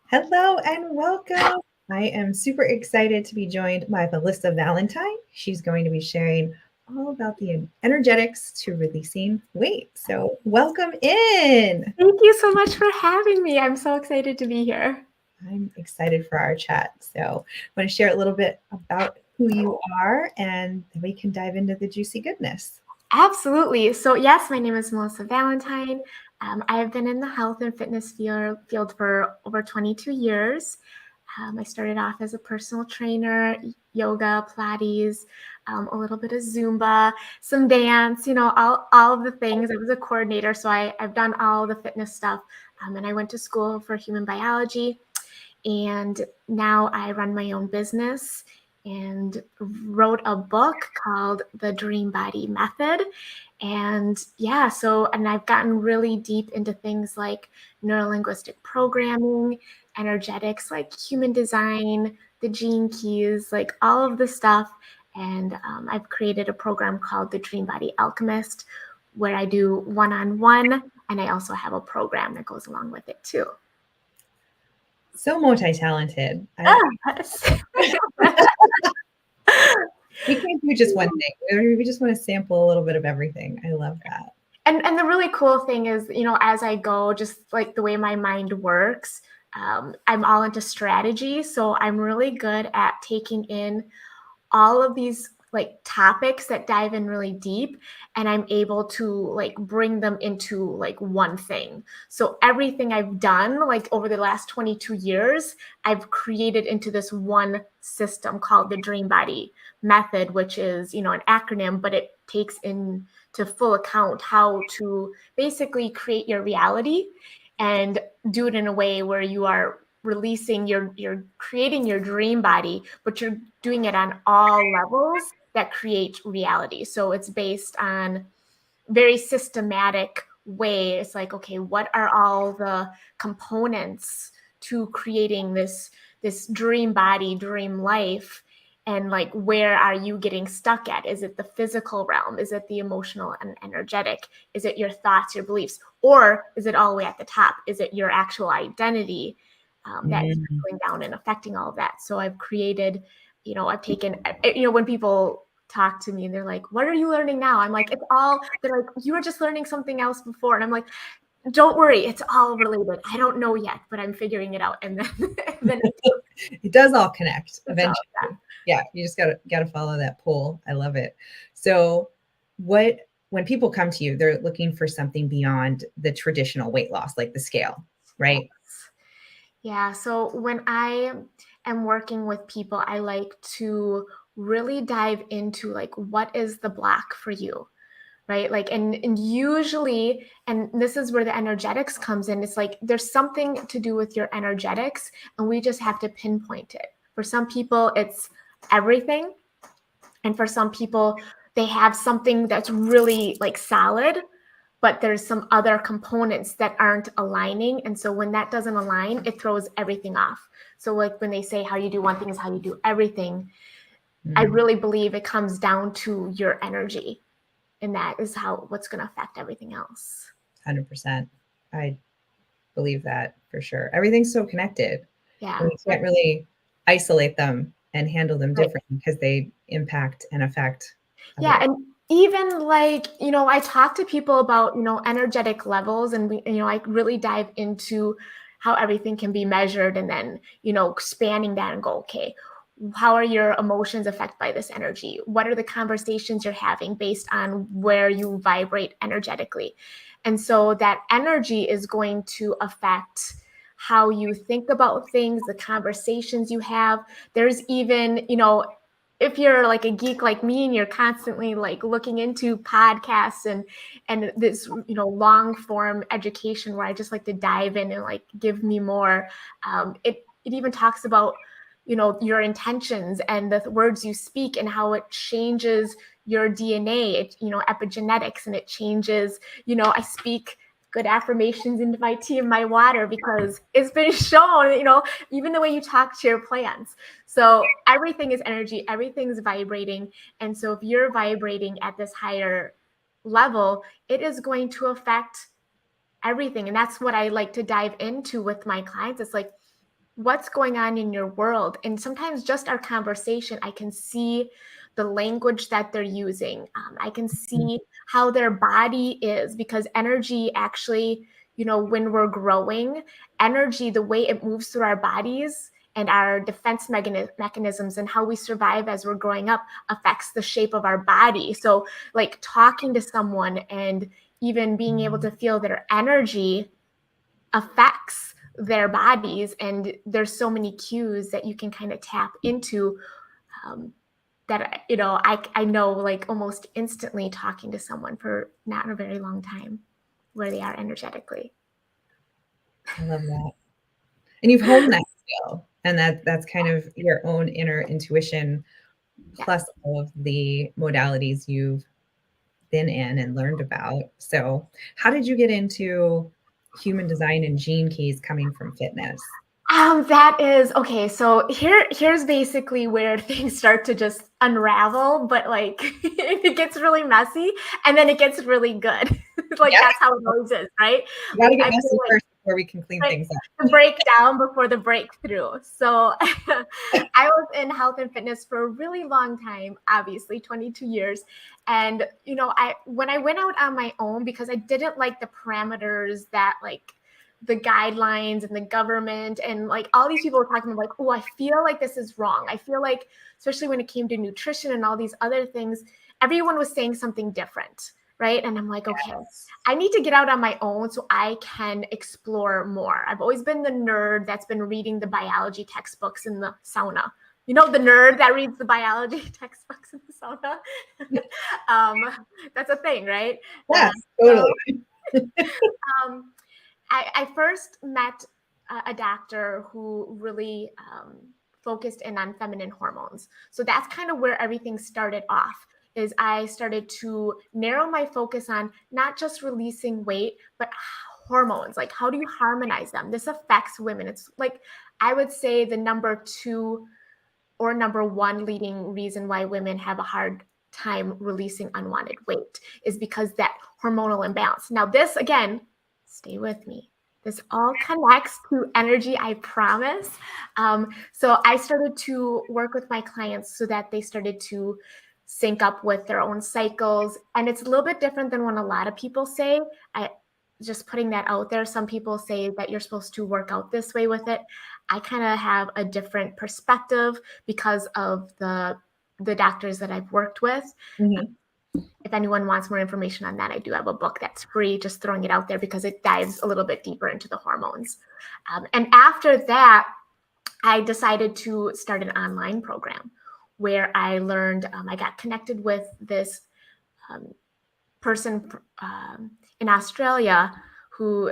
Hello and welcome. I am super excited to be joined by Melissa Valentine. She's going to be sharing all about the energetics to releasing weight. So, welcome in. Thank you so much for having me. I'm so excited to be here. I'm excited for our chat. So, I want to share a little bit about who you are and then we can dive into the juicy goodness. Absolutely. So, yes, my name is Melissa Valentine. I have been in the health and fitness field for over 22 years. I started off as a personal trainer, yoga, Pilates, a little bit of Zumba, some dance, all of the things. I was a coordinator, so I've done all the fitness stuff. And I went to school for human biology. And now I run my own business and wrote a book called The Dream Body Method. And and I've gotten really deep into things like neurolinguistic programming, energetics, like human design, the gene keys, like all of the stuff. And I've created a program called The Dream Body Alchemist, where I do one-on-one, and I also have a program that goes along with it too. So multi-talented. We can't do just one thing. We just want to sample a little bit of everything. I love that. And the really cool thing is, as I go, just like the way my mind works, I'm all into strategy. So I'm really good at taking in all of these like topics that dive in really deep, and I'm able to like bring them into like one thing. So everything I've done like over the last 22 years, I've created into this one system called the Dream Body Method, which is, an acronym, but it takes into full account how to basically create your reality and do it in a way where you are releasing you're creating your dream body, but you're doing it on all levels that create reality. So it's based on very systematic way. It's like, okay, what are all the components to creating this dream body, dream life? And like, where are you getting stuck at? Is it the physical realm? Is it the emotional and energetic? Is it your thoughts, your beliefs? Or is it all the way at the top? Is it your actual identity that's going down and affecting all of that? So I've created, I've taken, when people talk to me and they're like, what are you learning now? I'm like, they're like, you were just learning something else before. And I'm like, don't worry, it's all related. I don't know yet, but I'm figuring it out. And then it does all connect eventually. Yeah, you just gotta follow that pull. I love it. So when people come to you, they're looking for something beyond the traditional weight loss, like the scale, right? Yeah. So when I am working with people, I like to really dive into like, what is the block for you? Right. Like, and usually, and this is where the energetics comes in. It's like, there's something to do with your energetics and we just have to pinpoint it. For some people, it's everything. And for some people, they have something that's really like solid, but there's some other components that aren't aligning. And so when that doesn't align, it throws everything off. So like when they say how you do one thing is how you do everything, I really believe it comes down to your energy. And that is what's going to affect everything else. 100%. I believe that for sure. Everything's so connected. Yeah. And we can't really isolate them and handle them differently because they impact and affect others. Yeah. And even like, I talk to people about, energetic levels, and I really dive into how everything can be measured, and then, spanning that and go, okay, how are your emotions affected by this energy? What are the conversations you're having based on where you vibrate energetically? And so that energy is going to affect how you think about things, the conversations you have. There's even, if you're like a geek like me and you're constantly like looking into podcasts and this, long form education where I just like to dive in and like give me more, it even talks about, your intentions and the words you speak and how it changes your DNA, epigenetics, and it changes, I speak good affirmations into my tea and my water because it's been shown, even the way you talk to your plants. So everything is energy, everything's vibrating. And so if you're vibrating at this higher level, it is going to affect everything. And that's what I like to dive into with my clients. It's like, what's going on in your world. And sometimes just our conversation, I can see the language that they're using. I can see how their body is, because energy actually, when we're growing, energy, the way it moves through our bodies and our defense mechanisms and how we survive as we're growing up affects the shape of our body. So like talking to someone and even being able to feel their energy affects their bodies, and there's so many cues that you can kind of tap into, that I know like almost instantly talking to someone for not a very long time where they are energetically. I love that. And you've honed that skill, and that's kind of your own inner intuition, plus all of the modalities you've been in and learned about. So how did you get into human design and gene keys coming from fitness? That is okay. So here's basically where things start to just unravel, but like it gets really messy and then it gets really good. Like Yeah, that's how it always is, right? you gotta Like get I messy feel like first before we can clean things the up. breakdown before the breakthrough. So I was in health and fitness for a really long time, obviously 22 years. And when I went out on my own, because I didn't like the parameters that like the guidelines and the government and like all these people were talking about, like, oh, I feel like this is wrong. I feel like, especially when it came to nutrition and all these other things, everyone was saying something different. Right. And I'm like, okay, I need to get out on my own so I can explore more. I've always been the nerd that's been reading the biology textbooks in the sauna. The nerd that reads the biology textbooks in the sauna. That's a thing, right? Yes, totally. Um, I first met a doctor who really focused in on feminine hormones. So that's kind of where everything started off. Is I started to narrow my focus on not just releasing weight, but hormones. Like, how do you harmonize them? This affects women. It's like, I would say the number 2 or number 1 leading reason why women have a hard time releasing unwanted weight is because that hormonal imbalance. Now, this again, stay with me. This all connects to energy, I promise. So I started to work with my clients so that they started to sync up with their own cycles. And it's a little bit different than what a lot of people say. I just putting that out there. Some people say that you're supposed to work out this way with it. I kind of have a different perspective because of the doctors that I've worked with. Mhm. If anyone wants more information on that, I do have a book that's free, just throwing it out there because it dives a little bit deeper into the hormones. And after that, I decided to start an online program where I learned, I got connected with this person in Australia who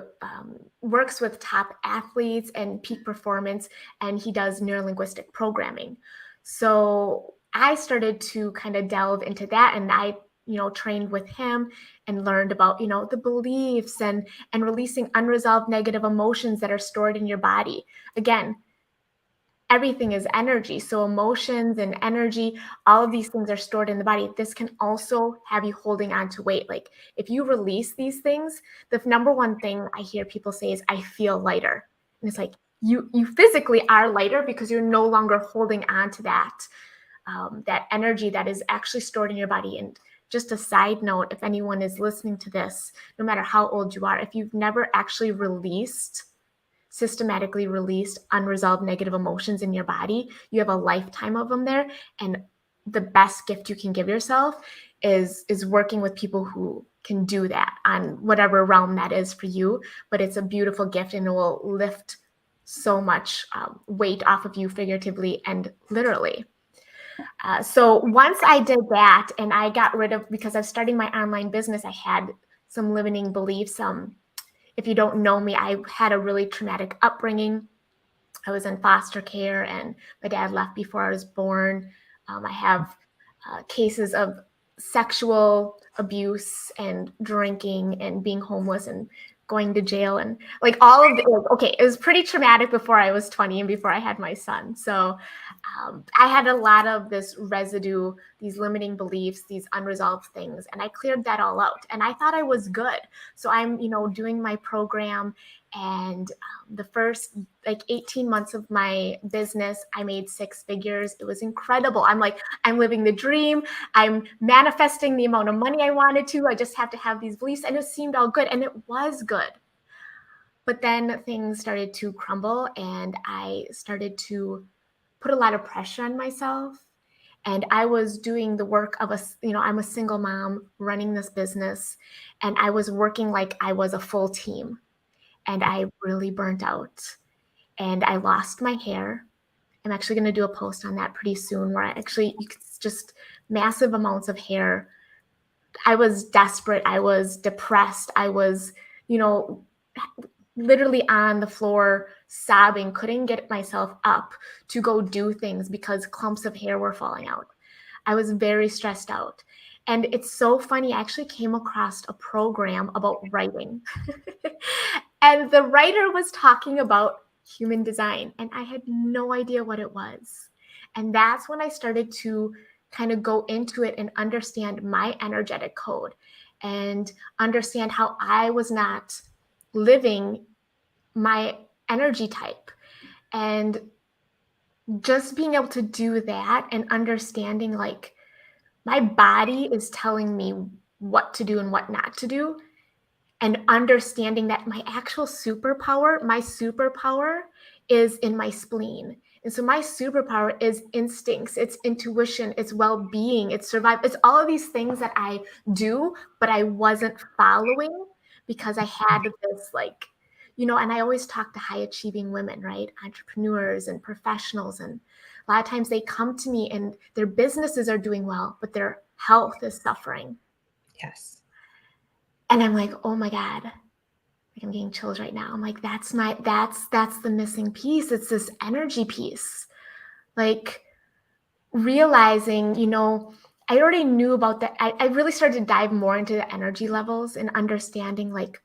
works with top athletes and peak performance, and he does neurolinguistic programming. So I started to kind of delve into that, and I trained with him and learned about the beliefs and releasing unresolved negative emotions that are stored in your body. Again, everything is energy. So emotions and energy, all of these things are stored in the body. This can also have you holding on to weight. Like if you release these things, the number one thing I hear people say is, I feel lighter. And it's like, you physically are lighter because you're no longer holding on to that energy that is actually stored in your body. And just a side note, if anyone is listening to this, no matter how old you are, if you've never actually systematically released unresolved negative emotions in your body, you have a lifetime of them there. And the best gift you can give yourself is working with people who can do that on whatever realm that is for you. But it's a beautiful gift, and it will lift so much weight off of you, figuratively and literally. So once I did that, and I got rid of, because I was starting my online business, I had some limiting beliefs. If you don't know me, I had a really traumatic upbringing. I was in foster care, and my dad left before I was born. I have cases of sexual abuse and drinking and being homeless and going to jail, and like all of it was pretty traumatic before I was 20 and before I had my son. So I had a lot of this residue, these limiting beliefs, these unresolved things, and I cleared that all out. And I thought I was good. So I'm, doing my program, and the first like 18 months of my business, I made 6 figures. It was incredible. I'm like, I'm living the dream. I'm manifesting the amount of money I wanted to. I just have to have these beliefs, and it seemed all good, and it was good. But then things started to crumble, and I started to put a lot of pressure on myself. And I was doing the work of I'm a single mom running this business, and I was working like I was a full team, and I really burnt out, and I lost my hair. I'm actually going to do a post on that pretty soon where you could just massive amounts of hair. I was desperate. I was depressed. I was, you know, literally on the floor sobbing, couldn't get myself up to go do things because clumps of hair were falling out. I was very stressed out. And it's so funny, I actually came across a program about writing. And the writer was talking about human design, and I had no idea what it was. And that's when I started to kind of go into it and understand my energetic code and understand how I was not living my energy type. And just being able to do that and understanding like my body is telling me what to do and what not to do, and understanding that my superpower is in my spleen. And so my superpower is instincts, it's intuition, it's well-being, it's survival, it's all of these things that I do, but I wasn't following because I had this and I always talk to high achieving women, right? Entrepreneurs and professionals. And a lot of times they come to me and their businesses are doing well, but their health is suffering. Yes. And I'm like, oh my God, like I'm getting chills right now. I'm like, that's the missing piece. It's this energy piece. Like realizing, I already knew about that. I really started to dive more into the energy levels and understanding like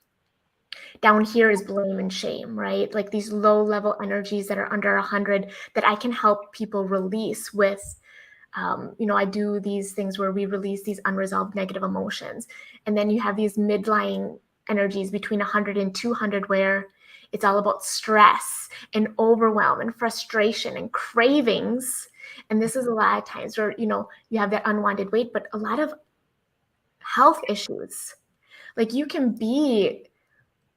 down here is blame and shame, right? Like these low level energies that are under 100 that I can help people release with I do these things where we release these unresolved negative emotions. And then you have these midline energies between 100 and 200 where it's all about stress and overwhelm and frustration and cravings. And this is a lot of times where, you have that unwanted weight, but a lot of health issues. Like you can be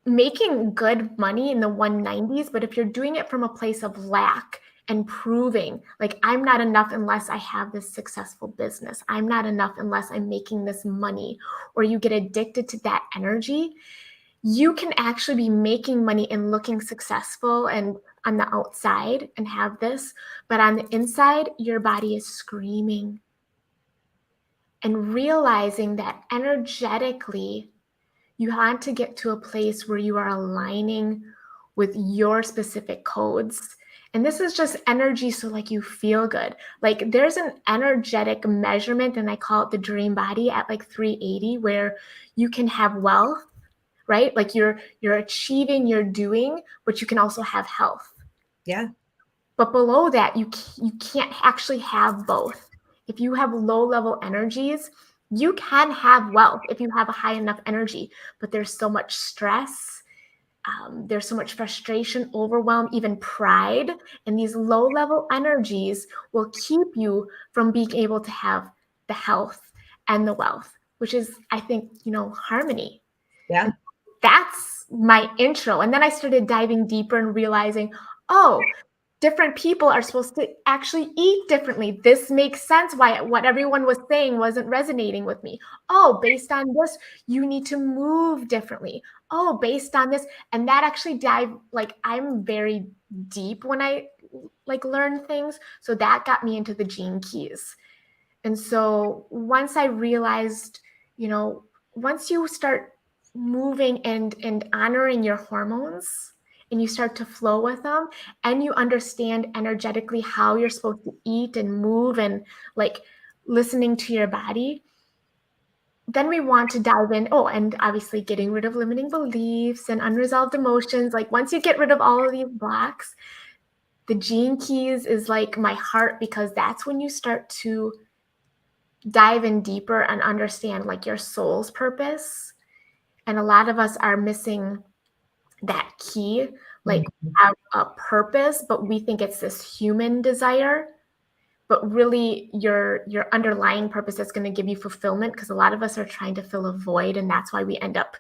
making good money in the 190s, but if you're doing it from a place of lack and proving like I'm not enough unless I have this successful business, I'm not enough unless I'm making this money, or you get addicted to that energy, you can actually be making money and looking successful and on the outside and have this, but on the inside, your body is screaming. And realizing that energetically, you want to get to a place where you are aligning with your specific codes. And this is just energy, so like you feel good. Like there's an energetic measurement, and I call it the dream body at like 380, where you can have wealth, right? Like you're achieving, you're doing, but you can also have health. Yeah. But below that, you can't actually have both. If you have low level energies, you can have wealth if you have a high enough energy, but there's so much stress. There's so much frustration, overwhelm, even pride. And these low level energies will keep you from being able to have the health and the wealth, which is, I think, harmony. Yeah. And that's my intro. And then I started diving deeper and realizing, oh, different people are supposed to actually eat differently. This makes sense why what everyone was saying wasn't resonating with me. Oh, based on this, you need to move differently. Oh, based on this. And that actually I'm very deep when I learn things. So that got me into the gene keys. And so once I realized, once you start moving and honoring your hormones, and you start to flow with them, and you understand energetically how you're supposed to eat and move and listening to your body, then we want to dive in. Oh, and obviously getting rid of limiting beliefs and unresolved emotions. Like once you get rid of all of these blocks, The Gene Keys is like my heart, because that's when you start to dive in deeper and understand like your soul's purpose. And a lot of us are missing that key, like have a purpose, but we think it's this human desire. But really your underlying purpose that's going to give you fulfillment, because a lot of us are trying to fill a void, and that's why we end up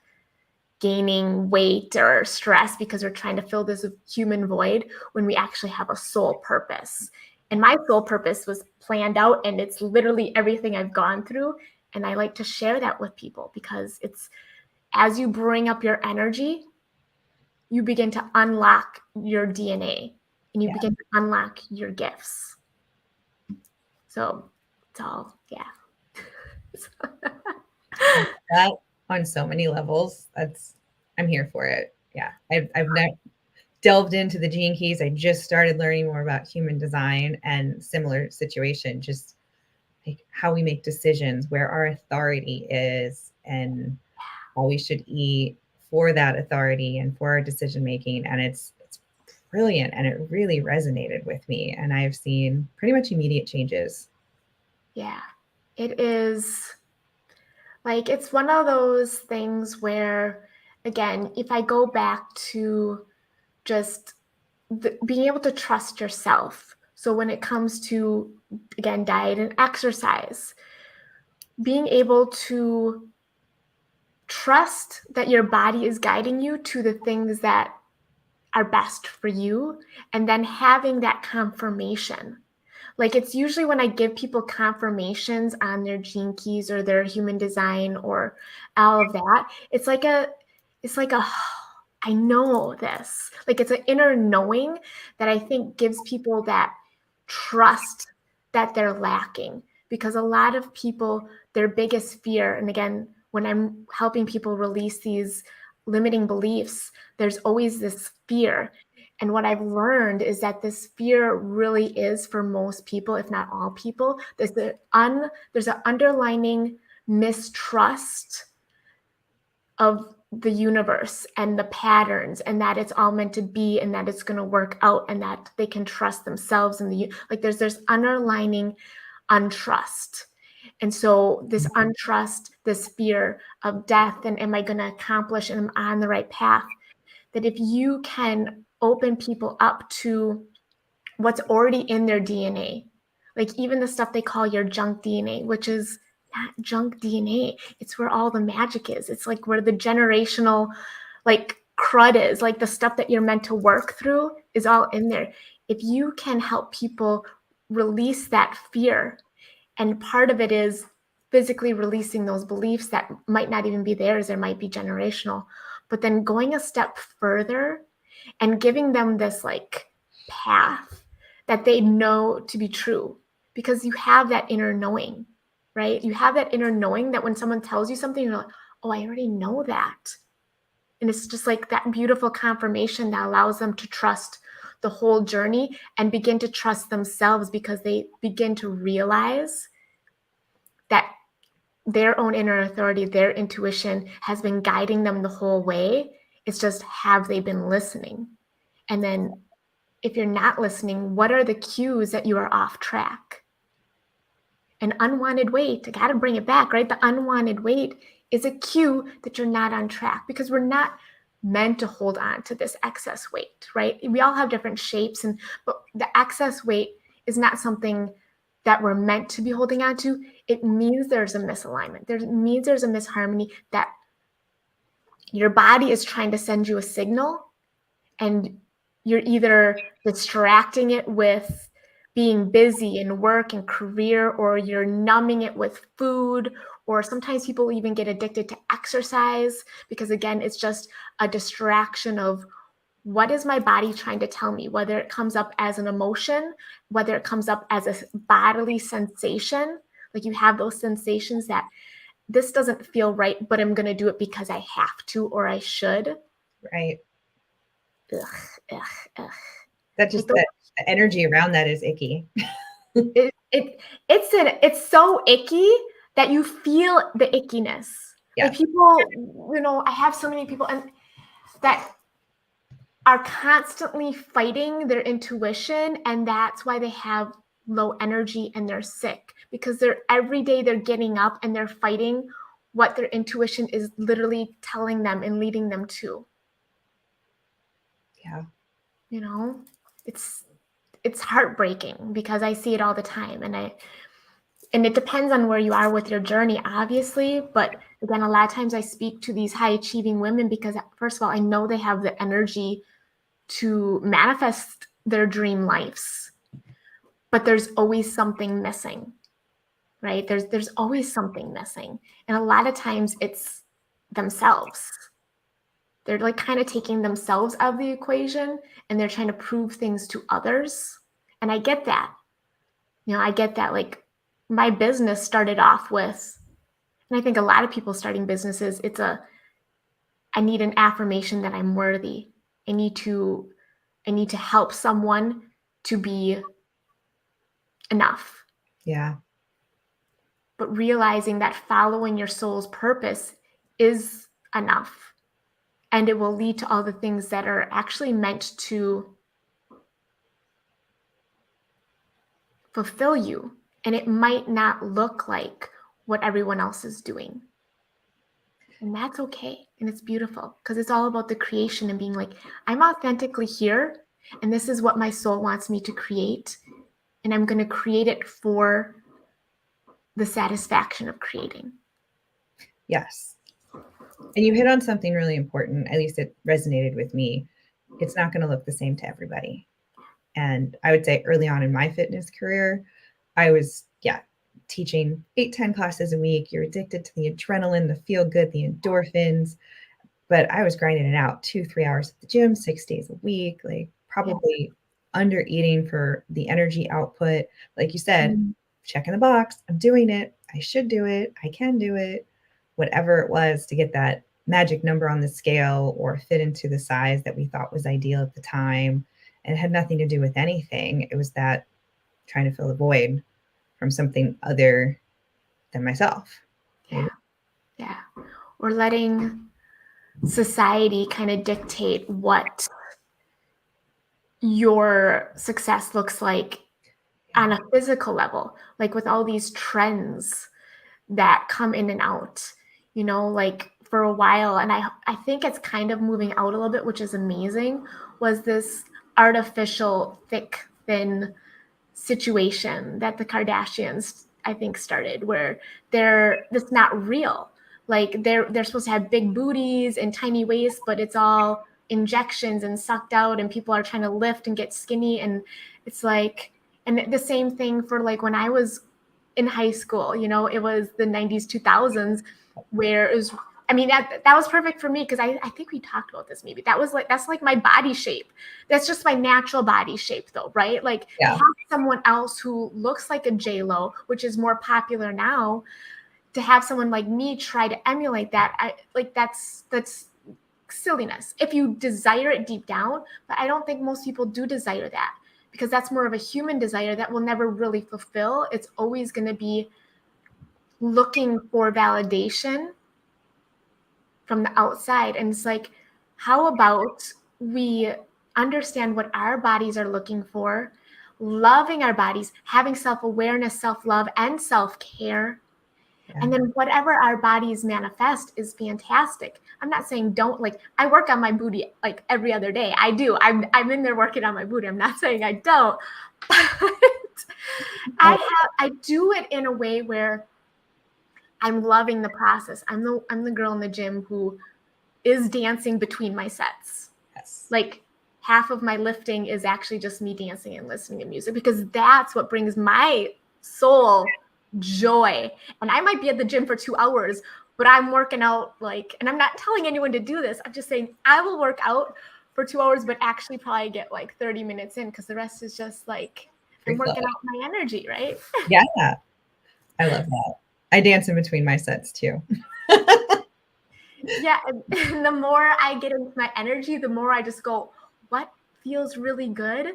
gaining weight or stress, because we're trying to fill this human void when we actually have a soul purpose. And my soul purpose was planned out, and it's literally everything I've gone through. And I like to share that with people, because it's, as you bring up your energy, you begin to unlock your DNA, and you begin to unlock your gifts. So it's all, That on so many levels. I'm here for it. Yeah. I've not delved into the Gene Keys. I just started learning more about human design, and similar situation, just like how we make decisions, where our authority is, and how we should eat for that authority and for our decision making. And it's brilliant, and it really resonated with me, and I've seen pretty much immediate changes. Yeah, it is. Like, it's one of those things where, again, if I go back to just being able to trust yourself. So when it comes to, again, diet and exercise, being able to trust that your body is guiding you to the things that are best for you, and then having that confirmation. Like, it's usually when I give people confirmations on their Gene Keys or their human design or all of that, it's like I know this. Like, it's an inner knowing that I think gives people that trust that they're lacking. Because a lot of people, their biggest fear, and again, when I'm helping people release these limiting beliefs, there's always this fear. And what I've learned is that this fear really is, for most people, if not all people, there's an underlining mistrust of the universe and the patterns, and that it's all meant to be, and that it's going to work out, and that they can trust themselves. And like there's underlining untrust. And so this untrust, this fear of death, and am I going to accomplish, and am I on the right path? That if you can open people up to what's already in their DNA, like even the stuff they call your junk DNA, which is not junk DNA. It's where all the magic is. It's like where the generational like crud is, like the stuff that you're meant to work through is all in there. If you can help people release that fear, and part of it is physically releasing those beliefs that might not even be theirs, there might be generational, but then going a step further and giving them this like path that they know to be true, because you have that inner knowing, right? You have that inner knowing that when someone tells you something, you're like, oh, I already know that. And it's just like that beautiful confirmation that allows them to trust the whole journey and begin to trust themselves, because they begin to realize that their own inner authority, their intuition has been guiding them the whole way. It's just, have they been listening? And then if you're not listening, what are the cues that you are off track? An unwanted weight, I got to bring it back, right? The unwanted weight is a cue that you're not on track, because we're not meant to hold on to this excess weight, right? We all have different shapes, but the excess weight is not something that we're meant to be holding on to. It means there's a misalignment. It means there's a misharmony, that your body is trying to send you a signal, and you're either distracting it with being busy in work and career, or you're numbing it with food, or sometimes people even get addicted to exercise, because again, it's just a distraction of what is my body trying to tell me, whether it comes up as an emotion, whether it comes up as a bodily sensation. Like, you have those sensations that this doesn't feel right, but I'm going to do it because I have to, or I should. Right. Ugh. That just, the energy around that is icky. It's so icky that you feel the ickiness. Yeah. Like, people, I have so many people, and that are constantly fighting their intuition, and that's why they have low energy and they're sick, because they're every day they're getting up and they're fighting what their intuition is literally telling them and leading them to. Yeah. You know, it's heartbreaking because I see it all the time, and it depends on where you are with your journey, obviously. But again, a lot of times I speak to these high achieving women because, first of all, I know they have the energy to manifest their dream lives, but there's always something missing, right? There's always something missing. And a lot of times it's themselves. They're like kind of taking themselves out of the equation and they're trying to prove things to others. And I get that. I get that. Like, my business started off with, and I think a lot of people starting businesses, I need an affirmation that I'm worthy. I need to help someone to be enough. Yeah. But realizing that following your soul's purpose is enough, and it will lead to all the things that are actually meant to fulfill you. And it might not look like what everyone else is doing. And that's okay. And it's beautiful because it's all about the creation and being like, I'm authentically here, and this is what my soul wants me to create. And I'm going to create it for the satisfaction of creating. Yes. And you hit on something really important. At least it resonated with me. It's not going to look the same to everybody. And I would say early on in my fitness career, I was, teaching 8-10 classes a week. You're addicted to the adrenaline, the feel good, the endorphins. But I was grinding it out 2-3 hours at the gym, 6 days a week, like probably under eating for the energy output. Like you said, checking the box. I'm doing it. I should do it. I can do it. Whatever it was to get that magic number on the scale or fit into the size that we thought was ideal at the time. And it had nothing to do with anything. It was that trying to fill the void from something other than myself. Yeah. Yeah. Or letting society kind of dictate what your success looks like on a physical level, like with all these trends that come in and out, like for a while. And I think it's kind of moving out a little bit, which is amazing, was this artificial thick, thin situation that the Kardashians, I think, started, where that's not real. Like they're supposed to have big booties and tiny waists, but it's all injections and sucked out, and people are trying to lift and get skinny. And it's like, and the same thing for like when I was in high school, it was the 90s, 2000s, where it was, I mean, that was perfect for me because I think we talked about this maybe. That's like my body shape. That's just my natural body shape though, right? Like to have someone else who looks like a J-Lo, which is more popular now, to have someone like me try to emulate that, that's silliness if you desire it deep down. But I don't think most people do desire that, because that's more of a human desire that will never really fulfill. It's always going to be looking for validation from the outside. And it's like, how about we understand what our bodies are looking for, loving our bodies, having self-awareness, self-love, and self-care. And then whatever our bodies manifest is fantastic. I'm not saying don't, like, I work on my booty like every other day. I do. I'm in there working on my booty. I'm not saying I don't. But I do it in a way where I'm loving the process. I'm the girl in the gym who is dancing between my sets. Yes. Like half of my lifting is actually just me dancing and listening to music, because that's what brings my soul joy. And I might be at the gym for 2 hours, but I'm working out and I'm not telling anyone to do this. I'm just saying I will work out for 2 hours, but actually probably get like 30 minutes in, because the rest is just like I'm working out my energy, right? Yeah. I love that. I dance in between my sets too. Yeah. And the more I get into my energy, the more I just go, what feels really good?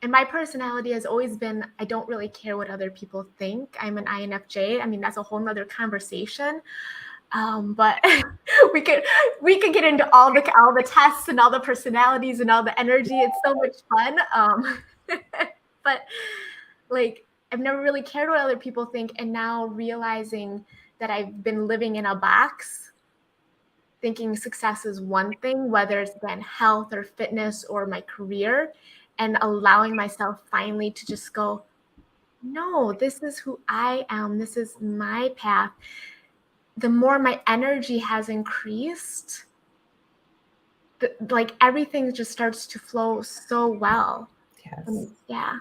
And my personality has always been, I don't really care what other people think. I'm an INFJ. I mean, that's a whole nother conversation. But we could get into all the tests and all the personalities and all the energy. It's so much fun. But like, I've never really cared what other people think, and now realizing that I've been living in a box, thinking success is one thing, whether it's been health or fitness or my career, and allowing myself finally to just go, no, this is who I am. This is my path. The more my energy has increased, like everything just starts to flow so well. Yes. Yeah.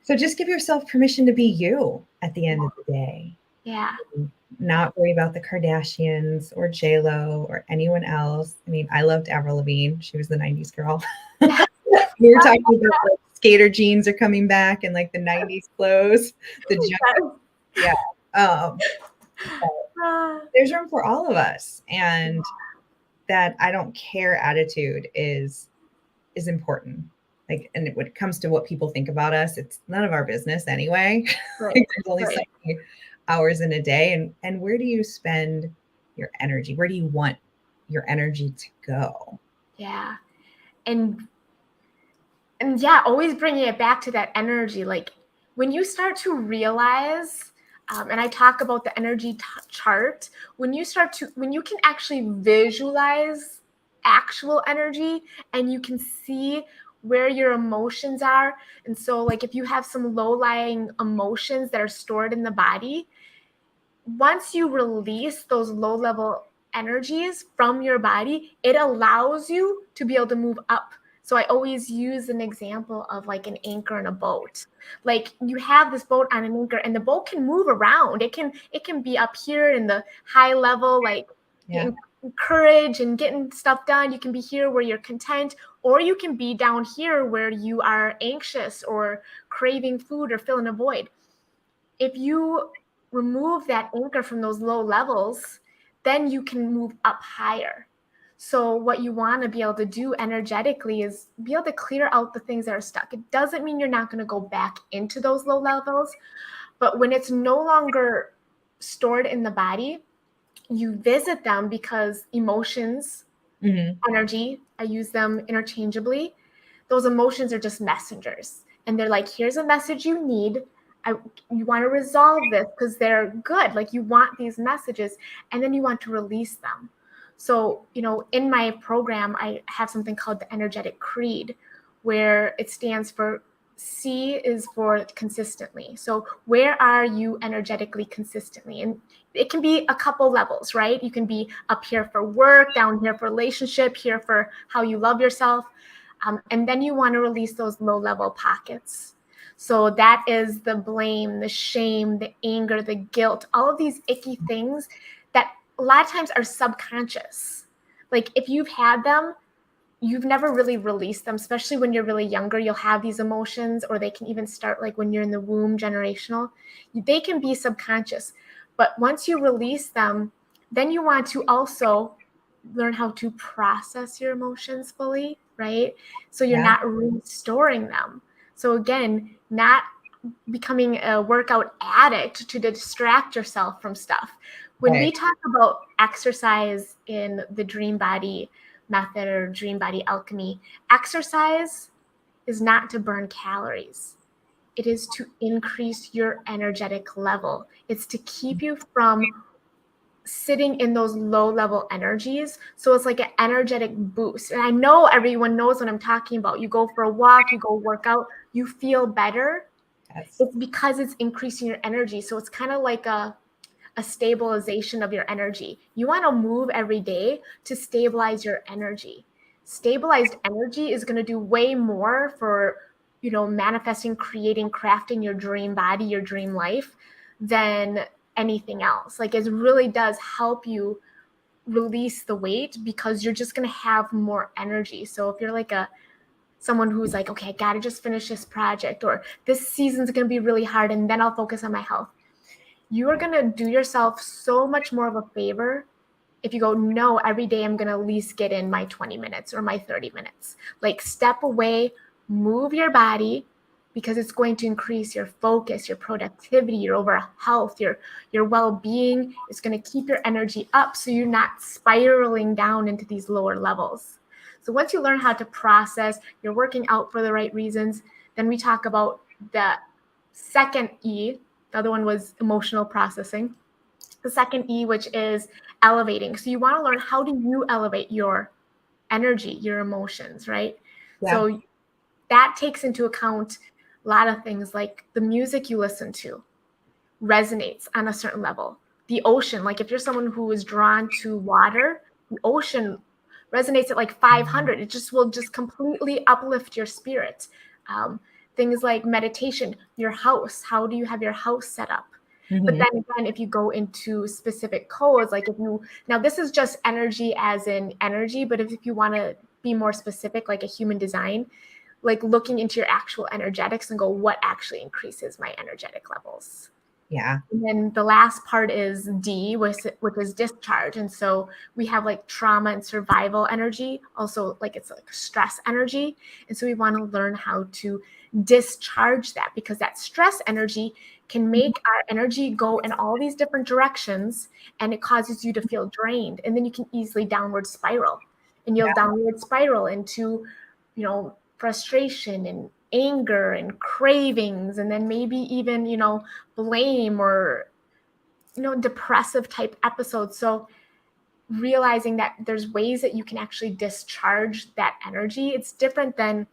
So just give yourself permission to be you at the end of the day. Yeah. Not worry about the Kardashians or J-Lo or anyone else. I mean, I loved Avril Lavigne. She was the 90s girl. We were talking about like, skater jeans are coming back and like the 90s clothes. Yeah. There's room for all of us. And that I don't care attitude is important. Like, and when it comes to what people think about us, it's none of our business anyway. Right. Like, there's only so many hours in a day. And where do you spend your energy? Where do you want your energy to go? Yeah. And yeah, always bringing it back to that energy. Like when you start to realize, and I talk about the energy chart, when you can actually visualize actual energy and you can see where your emotions are. And so like if you have some low-lying emotions that are stored in the body, once you release those low-level energies from your body, it allows you to be able to move up. So I always use an example of like an anchor in a boat. Like you have this boat on an anchor and the boat can move around. It can be up here in the high level, like getting courage and getting stuff done. You can be here where you're content, or you can be down here where you are anxious or craving food or filling a void. If you remove that anchor from those low levels, then you can move up higher. So what you want to be able to do energetically is be able to clear out the things that are stuck. It doesn't mean you're not going to go back into those low levels, but when it's no longer stored in the body, you visit them because emotions, energy, I use them interchangeably. Those emotions are just messengers. And they're like, here's a message you need. You want to resolve this because they're good. Like you want these messages and then you want to release them. So, in my program, I have something called the Energetic Creed, where it stands for C is for consistently. So where are you energetically consistently? And it can be a couple levels, right? You can be up here for work, down here for relationship, here for how you love yourself. And then you want to release those low level pockets. So that is the blame, the shame, the anger, the guilt, all of these icky things that a lot of times are subconscious. Like if you've had them, you've never really released them, especially when you're really younger. You'll have these emotions, or they can even start like when you're in the womb, generational. They can be subconscious. But once you release them, then you want to also learn how to process your emotions fully, right? So you're not restoring them. So again, not becoming a workout addict to distract yourself from stuff. When we talk about exercise in the Dream Body method or Dream Body alchemy, exercise is not to burn calories. It is to increase your energetic level. It's to keep you from sitting in those low level energies. So it's like an energetic boost. And I know everyone knows what I'm talking about. You go for a walk, you go work out, you feel better. It's because it's increasing your energy. So it's kind of like a stabilization of your energy. You want to move every day to stabilize your energy. Stabilized energy is going to do way more for, manifesting, creating, crafting your dream body, your dream life than anything else. Like it really does help you release the weight because you're just going to have more energy. So if you're like someone who's like, okay, I got to just finish this project, or this season's going to be really hard and then I'll focus on my health, you are going to do yourself so much more of a favor if you go, no, every day I'm going to at least get in my 20 minutes or my 30 minutes. Like step away, move your body, because it's going to increase your focus, your productivity, your overall health, your well-being. It's going to keep your energy up so you're not spiraling down into these lower levels. So once you learn how to process, you're working out for the right reasons, then we talk about the second E. The other one was emotional processing. The second E, which is elevating. So you want to learn, how do you elevate your energy, your emotions, right? Yeah. So that takes into account a lot of things, like the music you listen to resonates on a certain level. The ocean, like if you're someone who is drawn to water, the ocean resonates at like 500. It just will just completely uplift your spirit. Things like meditation, your house. How do you have your house set up? But then again, if you go into specific codes, like now this is just energy as in energy, but if you want to be more specific, like a human design, like looking into your actual energetics and go, what actually increases my energetic levels? Yeah. And then the last part is D, which is discharge. And so we have like trauma and survival energy, also like it's like stress energy. And so we want to learn how to discharge that, because that stress energy can make our energy go in all these different directions, and it causes you to feel drained. And then you can easily downward spiral, and you'll downward spiral into, frustration and anger and cravings, and then maybe even, blame or, depressive type episodes. So realizing that there's ways that you can actually discharge that energy. It's different than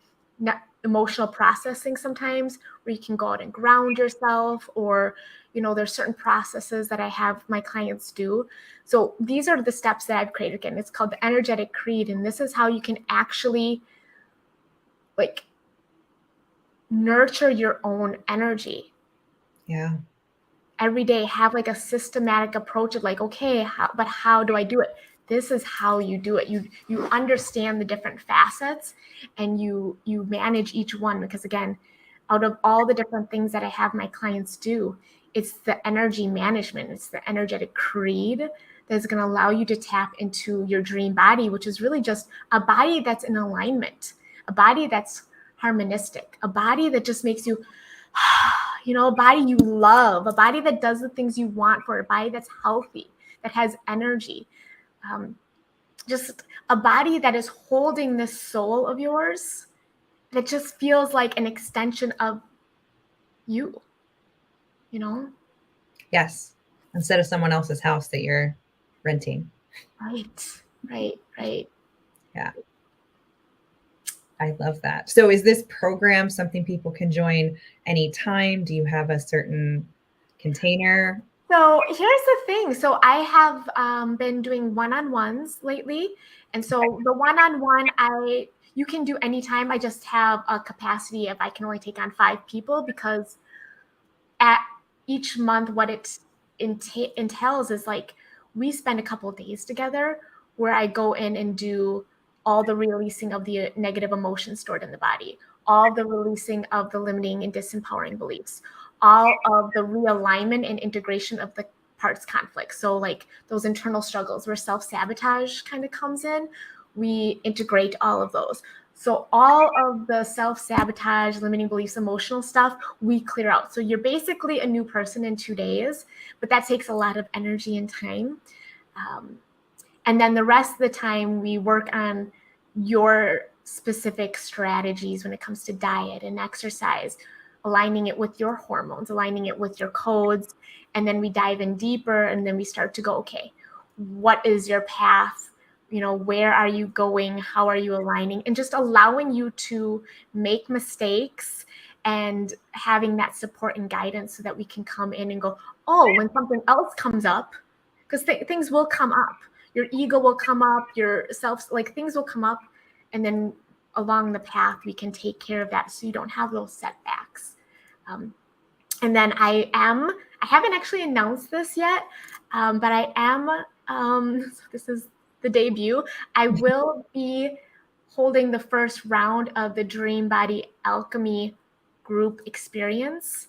emotional processing sometimes, where you can go out and ground yourself, or, there's certain processes that I have my clients do. So these are the steps that I've created. Again, it's called the Energetic Creed. And this is how you can actually like nurture your own energy. Yeah. Every day, have like a systematic approach of like, okay, how do I do it? This is how you do it. You understand the different facets, and you manage each one, because again, out of all the different things that I have my clients do, it's the energy management, it's the energetic creed that's going to allow you to tap into your dream body, which is really just a body that's in alignment, a body that's harmonistic, a body that just makes you a body you love, a body that does the things you want for, a body that's healthy, that has energy, just a body that is holding this soul of yours that just feels like an extension of you, Yes. Instead of someone else's house that you're renting. Right. Yeah. I love that. So is this program something people can join anytime? Do you have a certain container? So here's the thing. So I have been doing one-on-ones lately. And so the one-on-one, you can do anytime. I just have a capacity of I can only take on 5 people, because at each month, what it entails is like we spend a couple of days together where I go in and do all the releasing of the negative emotions stored in the body, all the releasing of the limiting and disempowering beliefs, all of the realignment and integration of the parts conflict. So like those internal struggles where self-sabotage kind of comes in, we integrate all of those. So all of the self-sabotage, limiting beliefs, emotional stuff, we clear out. So you're basically a new person in 2 days, but that takes a lot of energy and time. And then the rest of the time, we work on your specific strategies when it comes to diet and exercise, aligning it with your hormones, aligning it with your codes. And then we dive in deeper, and then we start to go, okay, what is your path? Where are you going? How are you aligning? And just allowing you to make mistakes and having that support and guidance so that we can come in and go, oh, when something else comes up, because things will come up. Your ego will come up, your self, like things will come up. And then along the path, we can take care of that so you don't have those setbacks. And then I haven't actually announced this yet, but I am, so this is the debut. I will be holding the first round of the Dream Body Alchemy group experience.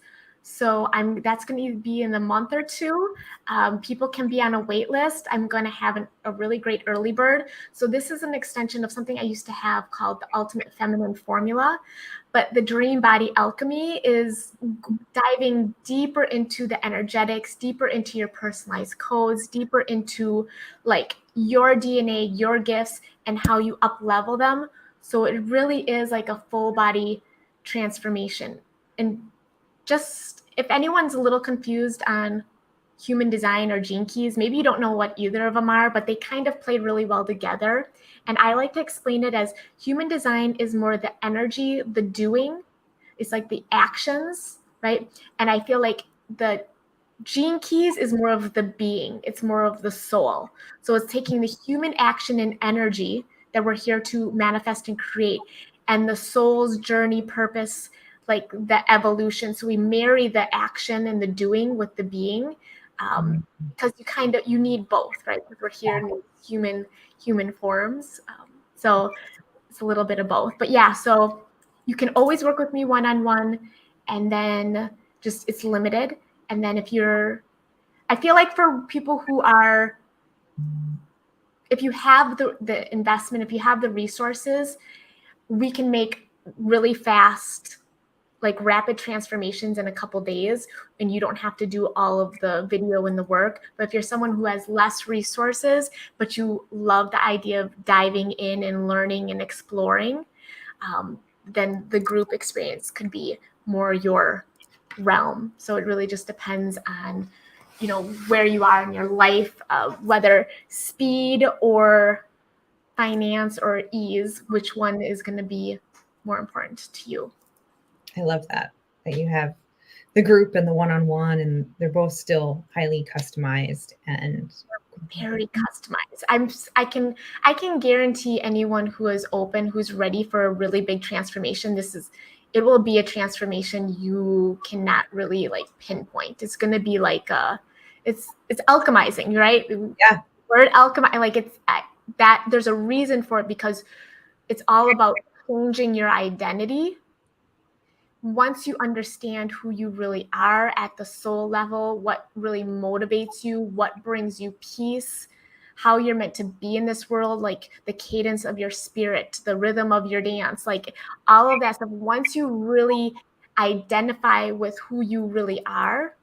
So that's going to be in a month or two. People can be on a wait list. I'm going to have a really great early bird. So this is an extension of something I used to have called the Ultimate Feminine Formula. But the Dream Body Alchemy is diving deeper into the energetics, deeper into your personalized codes, deeper into like your DNA, your gifts, and how you up level them. So it really is like a full body transformation. And just if anyone's a little confused on human design or gene keys, maybe you don't know what either of them are, but they kind of play really well together. And I like to explain it as human design is more the energy, the doing. It's like the actions, right? And I feel like the gene keys is more of the being. It's more of the soul. So it's taking the human action and energy that we're here to manifest and create, and the soul's journey, purpose, like the evolution. So we marry the action and the doing with the being, because you need both, right? Because we're here in human forms. So it's a little bit of both. But yeah, so you can always work with me one-on-one, and then just it's limited. And then I feel like for people who are, if you have the investment, if you have the resources, we can make really fast, like rapid transformations in a couple days, and you don't have to do all of the video and the work. But if you're someone who has less resources, but you love the idea of diving in and learning and exploring, then the group experience could be more your realm. So it really just depends on, where you are in your life, whether speed or finance or ease, which one is going to be more important to you. I love that you have the group and the one-on-one, and they're both still highly customized and very customized. I can guarantee anyone who is open, who's ready for a really big transformation, it will be a transformation you cannot really like pinpoint. It's going to be like it's alchemizing, right? Yeah. Word alchemy, like it's that there's a reason for it, because it's all about changing your identity. Once you understand who you really are at the soul level, what really motivates you, what brings you peace, how you're meant to be in this world, like the cadence of your spirit, the rhythm of your dance, like all of that stuff. Once you really identify with who you really are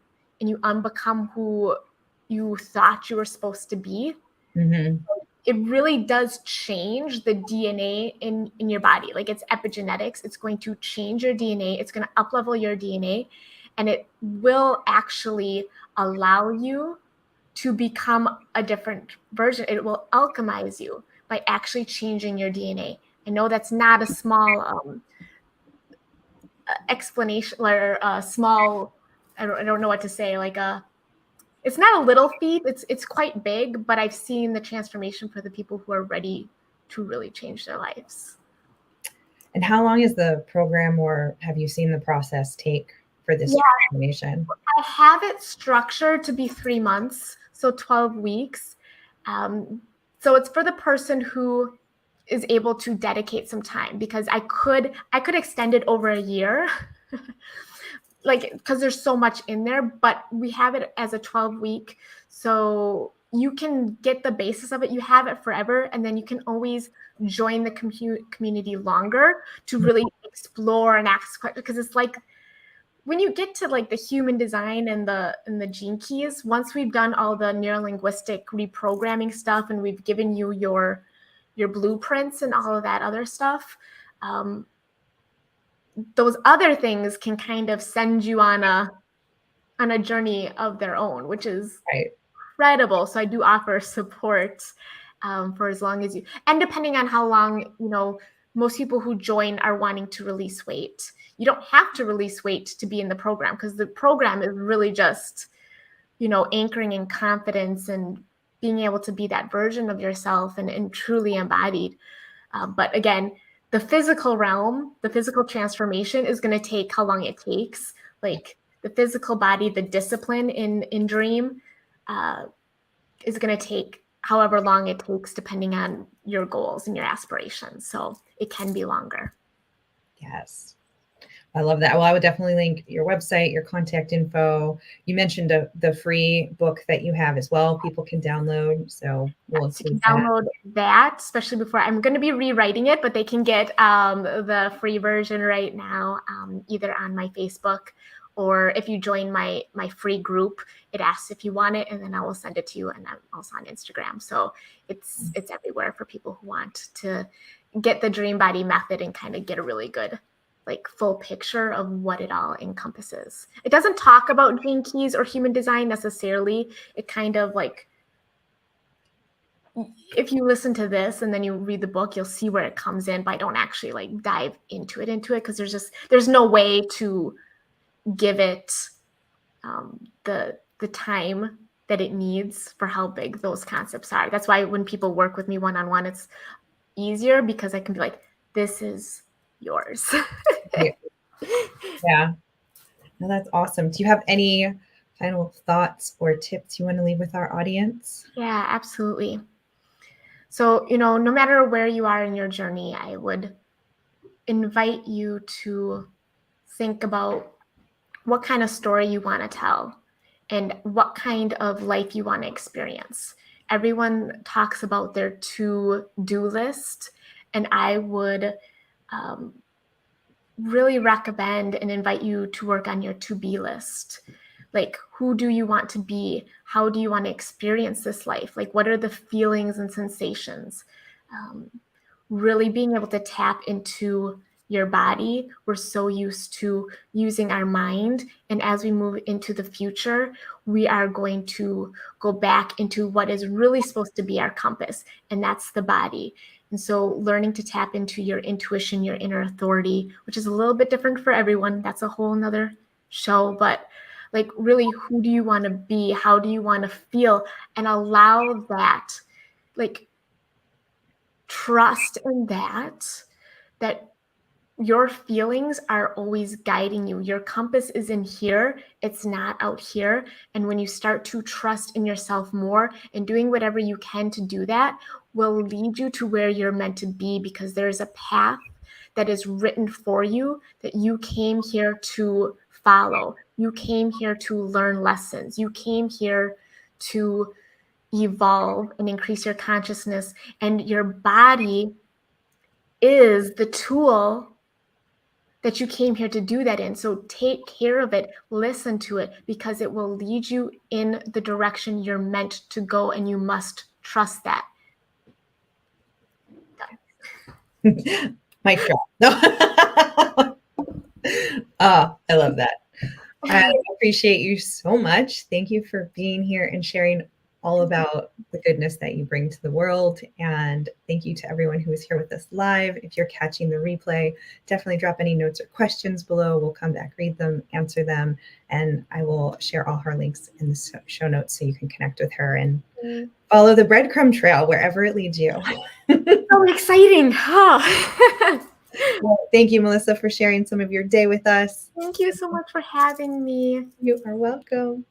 and you unbecome who you thought you were supposed to be, it really does change the DNA in your body. Like it's epigenetics. It's going to change your DNA. It's going to up-level your DNA, and it will actually allow you to become a different version. It will alchemize you by actually changing your DNA. I know that's not a small explanation or a small, I don't know what to say, like it's not a little feat. It's quite big, but I've seen the transformation for the people who are ready to really change their lives. And how long is the program, or have you seen the process take for this transformation? I have it structured to be 3 months, so 12 weeks. So it's for the person who is able to dedicate some time, because I could extend it over a year. Like, because there's so much in there, but we have it as a 12-week. So you can get the basis of it. You have it forever. And then you can always join the community longer to really explore and ask questions. Because it's like, when you get to like the human design and the gene keys, once we've done all the neurolinguistic reprogramming stuff and we've given you your blueprints and all of that other stuff, those other things can kind of send you on a journey of their own, which is incredible. So I do offer support for as long as and depending on how long, most people who join are wanting to release weight. You don't have to release weight to be in the program, because the program is really just, anchoring in confidence and being able to be that version of yourself and truly embodied. But again, the physical realm, the physical transformation is going to take how long it takes. Like the physical body, the discipline in Dream is going to take however long it takes, depending on your goals and your aspirations. So it can be longer. Yes. I love that. Well, I would definitely link your website, your contact info. You mentioned the free book that you have as well. People can download. So we'll So you include can that. download that, especially before I'm going to be rewriting it, but they can get the free version right now, either on my Facebook, or if you join my free group, it asks if you want it, and then I will send it to you. And I'm also on Instagram, so it's everywhere for people who want to get the Dream Body method and kind of get a really good, like, full picture of what it all encompasses. It doesn't talk about Gene Keys or human design necessarily. It kind of like, if you listen to this and then you read the book, you'll see where it comes in, but I don't actually like dive into it because there's no way to give it the time that it needs for how big those concepts are. That's why when people work with me one-on-one, it's easier because I can be like, this is yours. Yeah. No, that's awesome. Do you have any final thoughts or tips you want to leave with our audience? Yeah, absolutely. So, no matter where you are in your journey, I would invite you to think about what kind of story you want to tell and what kind of life you want to experience. Everyone talks about their to-do list, and I would really recommend and invite you to work on your to-be list. Like, who do you want to be? How do you want to experience this life? Like, what are the feelings and sensations? Really being able to tap into your body. We're so used to using our mind. And as we move into the future, we are going to go back into what is really supposed to be our compass, and that's the body. And so learning to tap into your intuition, your inner authority, which is a little bit different for everyone. That's a whole nother show. But like, really, who do you want to be? How do you want to feel? And allow that, like, trust in that your feelings are always guiding you. Your compass is in here. It's not out here. And when you start to trust in yourself more and doing whatever you can to do that will lead you to where you're meant to be, because there's a path that is written for you that you came here to follow. You came here to learn lessons. You came here to evolve and increase your consciousness, and your body is the tool that you came here to do that in. So take care of it, listen to it, because it will lead you in the direction you're meant to go, and you must trust that. Mic drop. No. Oh, I love that. I appreciate you so much. Thank you for being here and sharing all about the goodness that you bring to the world. And thank you to everyone who is here with us live. If you're catching the replay, definitely drop any notes or questions below. We'll come back, read them, answer them, and I will share all her links in the show notes so you can connect with her and follow the breadcrumb trail wherever it leads you. So exciting. Huh? Well, thank you, Melissa, for sharing some of your day with us. Thank you so much for having me. You are welcome.